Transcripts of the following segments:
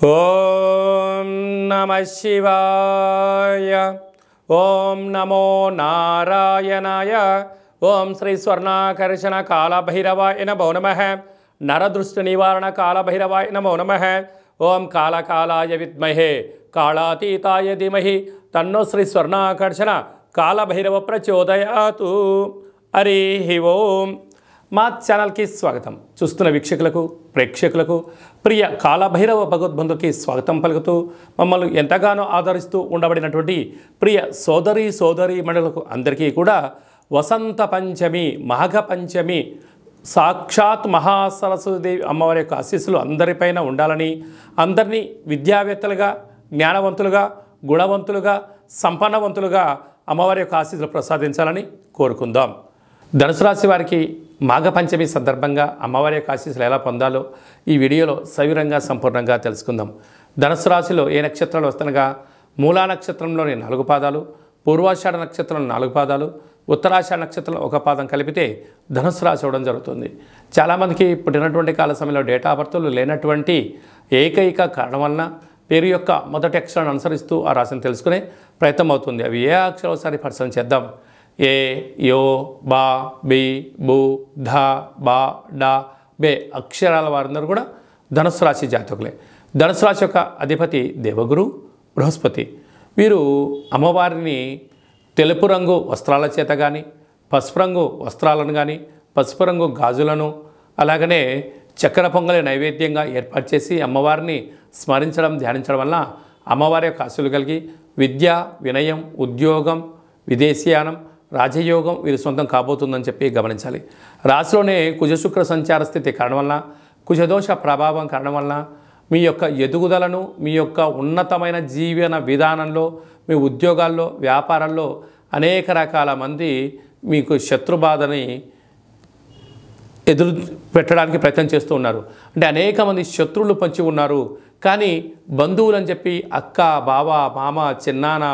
ఓం నమః శివాయ. ఓం నమో నారాయణాయ. ఓం శ్రీ స్వర్ణాకర్షణ కాళభైరవాయ నమో నమః. నరదృష్టి నివారణ కాళభైరవాయ నమో నమః. ఓం కాళకాలాయ విద్మహే కాళాతీతాయ ధీమహి తన్నో శ్రీ స్వర్ణాకర్షణ కాళభైరవ ప్రచోదయాతు. హరి ఓం. మా ఛానల్కి స్వాగతం. చూస్తున్న వీక్షకులకు ప్రేక్షకులకు ప్రియ కాళభైరవ భగవద్బంధుకి స్వాగతం పలుకుతూ మమ్మల్ని ఎంతగానో ఆదరిస్తూ ఉండబడినటువంటి ప్రియ సోదరీ మండలకు అందరికీ కూడా వసంత పంచమి మాఘ పంచమి సాక్షాత్ మహాసరస్వతీదేవి అమ్మవారి యొక్క ఆశీస్సులు అందరిపైన ఉండాలని, అందరినీ విద్యావేత్తలుగా, జ్ఞానవంతులుగా, గుణవంతులుగా, సంపన్నవంతులుగా అమ్మవారి యొక్క ఆశీస్సులు ప్రసాదించాలని కోరుకుందాం. ధనుసు రాశి వారికి మాఘపంచమి సందర్భంగా అమ్మవారి యొక్క ఆశీస్సులు ఎలా పొందాలో ఈ వీడియోలో సవివరంగా సంపూర్ణంగా తెలుసుకుందాం. ధనుసు రాశిలో ఏ నక్షత్రాలు వస్తనగా మూలా నక్షత్రంలోని 4 పాదాలు, పూర్వాషాఢ నక్షత్రంలో 4 పాదాలు, ఉత్తరాషాఢ నక్షత్రంలో 1 పాదం కలిపితే ధనుసు రాశి అవ్వడం జరుగుతుంది. చాలామందికి పుట్టినటువంటి కాల సమయంలో డేటా ఆఫ్ బర్త్లు లేనటువంటి ఏకైక కారణం వలన పేరు యొక్క మొదటి అక్షరాన్ని అనుసరిస్తూ ఆ రాశిని తెలుసుకునే ప్రయత్నం అవుతుంది. అవి ఏ అక్షరం ఒకసారి పరిశీలన చేద్దాం. ఏ, యో, బా, బి, బు, ధ, బా, డా, బే అక్షరాల వారందరూ కూడా ధనుసు రాశి జాతకులే. ధనుసు రాశి యొక్క అధిపతి దేవగురు బృహస్పతి. వీరు అమ్మవారిని తెలుపు రంగు వస్త్రాల చేత కానీ, పసుపు రంగు వస్త్రాలను కానీ, పసుపు రంగు గాజులను, అలాగనే చక్కెర పొంగలి నైవేద్యంగా ఏర్పాటు చేసి అమ్మవారిని స్మరించడం, ధ్యానించడం వల్ల అమ్మవారి యొక్క ఆశీస్సులు కలిగి విద్య, వినయం, ఉద్యోగం, విదేశీయానం, రాజయోగం వీరి సొంతం కాబోతుందని చెప్పి గమనించాలి. రాశిలోనే కుజశుక్ర సంచార స్థితి కారణం వలన, కుజదోష ప్రభావం కారణం వలన మీ యొక్క ఎదుగుదలను, మీ యొక్క ఉన్నతమైన జీవన విధానంలో, మీ ఉద్యోగాల్లో, వ్యాపారాల్లో అనేక రకాల మంది మీకు శత్రుబాధని ఎదురు పెట్టడానికి ప్రయత్నం చేస్తూ ఉన్నారు. అంటే అనేక మంది శత్రువులు పంచి ఉన్నారు. కానీ బంధువులు అని చెప్పి అక్క, బావ, మామ, చిన్నాన్న,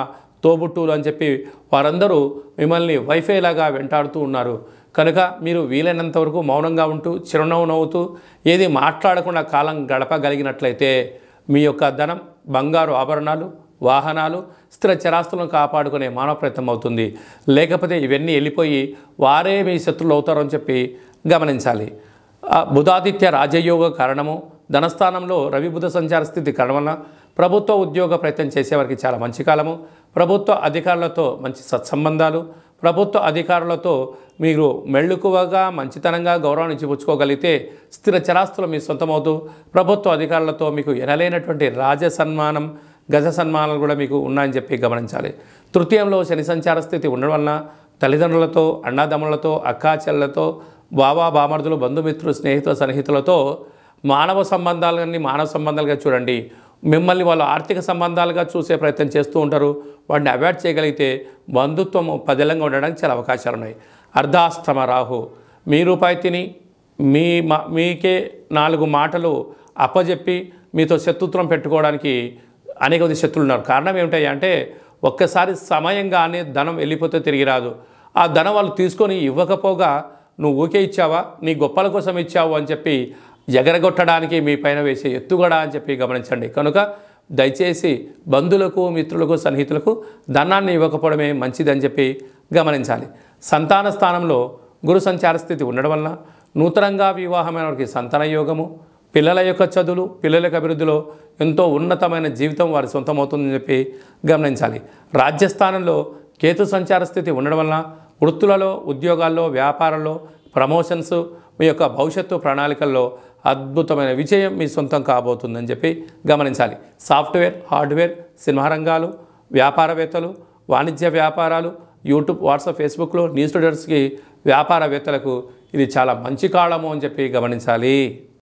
తోబుట్టువులు అని చెప్పి వారందరూ మిమ్మల్ని వైఫై లాగా వెంటాడుతూ ఉన్నారు. కనుక మీరు వీలైనంత వరకు మౌనంగా ఉంటూ, చిరునవ్వు నవ్వుతూ, ఏది మాట్లాడకుండా కాలం గడపగలిగినట్లయితే మీ యొక్క ధనం, బంగారు ఆభరణాలు, వాహనాలు, స్థిర చరాస్తులను కాపాడుకునే మానవ ప్రయత్నం అవుతుంది. లేకపోతే ఇవన్నీ వెళ్ళిపోయి వారే మీ శత్రువులు అవుతారని చెప్పి గమనించాలి. బుధాదిత్య రాజయోగ కారణము, ధనస్థానంలో రవి బుధ సంచార స్థితి కారణం వలన ప్రభుత్వ ఉద్యోగ ప్రయత్నం చేసేవారికి చాలా మంచి కాలము. ప్రభుత్వ అధికారులతో మంచి సత్సంబంధాలు, ప్రభుత్వ అధికారులతో మీరు మెళ్ళుకువగా, మంచితనంగా గౌరవాన్ని ఇచ్చిపుచ్చుకోగలిగితే స్థిర చరాస్తులు మీ సొంతమవుతూ, ప్రభుత్వ అధికారులతో మీకు ఎనలేనటువంటి రాజ సన్మానం, గజ సన్మానాలు కూడా మీకు ఉన్నాయని చెప్పి గమనించాలి. తృతీయంలో శని సంచార స్థితి ఉండడం వలన తల్లిదండ్రులతో, అన్నాదమ్ములతో, అక్కాచెల్లతో, బావా బామర్దులు, బంధుమిత్రులు, స్నేహితుల సన్నిహితులతో మానవ సంబంధాలన్నీ మానవ సంబంధాలుగా చూడండి. మిమ్మల్ని వాళ్ళు ఆర్థిక సంబంధాలుగా చూసే ప్రయత్నం చేస్తూ ఉంటారు. వాటిని అవాయిడ్ చేయగలిగితే బంధుత్వం పదిలంగా ఉండడానికి చాలా అవకాశాలు ఉన్నాయి. అర్ధాష్టమ రాహు మీ రూపాయి తిని మీకే 4 మాటలు అప్పజెప్పి మీతో శత్రుత్వం పెట్టుకోవడానికి అనేక మంది శత్రువులు ఉన్నారు. కారణం ఏమిటాయి అంటే ఒక్కసారి సమయంగానే ధనం వెళ్ళిపోతే తిరిగి రాదు. ఆ ధనం వాళ్ళు తీసుకొని ఇవ్వకపోగా నువ్వు ఊకే ఇచ్చావా, నీ గొప్పల కోసం ఇచ్చావు అని చెప్పి ఎగరగొట్టడానికి మీ పైన వేసే ఎత్తుగడ అని చెప్పి గమనించండి. కనుక దయచేసి బంధువులకు, మిత్రులకు, సన్నిహితులకు ధనాన్ని ఇవ్వకపోవడమే మంచిదని చెప్పి గమనించాలి. సంతాన స్థానంలో గురు సంచార స్థితి ఉండడం వలన నూతనంగా వివాహమైన వారికి సంతాన యోగము, పిల్లల యొక్క చదువులు, పిల్లల యొక్క అభివృద్ధిలో ఎంతో ఉన్నతమైన జీవితం వారి సొంతమవుతుందని చెప్పి గమనించాలి. రాజ్యస్థానంలో కేతు సంచార స్థితి ఉండడం వలన వృత్తులలో, ఉద్యోగాల్లో, వ్యాపారంలో ప్రమోషన్స్, మీ యొక్క భవిష్యత్తు ప్రణాళికల్లో అద్భుతమైన విజయం మీ సొంతం కాబోతుందని చెప్పి గమనించాలి. సాఫ్ట్వేర్, హార్డ్వేర్, సినిమా రంగాలు, వ్యాపారవేత్తలు, వాణిజ్య వ్యాపారాలు, యూట్యూబ్, వాట్సాప్, ఫేస్బుక్లో న్యూస్ రీడర్స్కి, వ్యాపారవేత్తలకు ఇది చాలా మంచి కాలము అని చెప్పి గమనించాలి.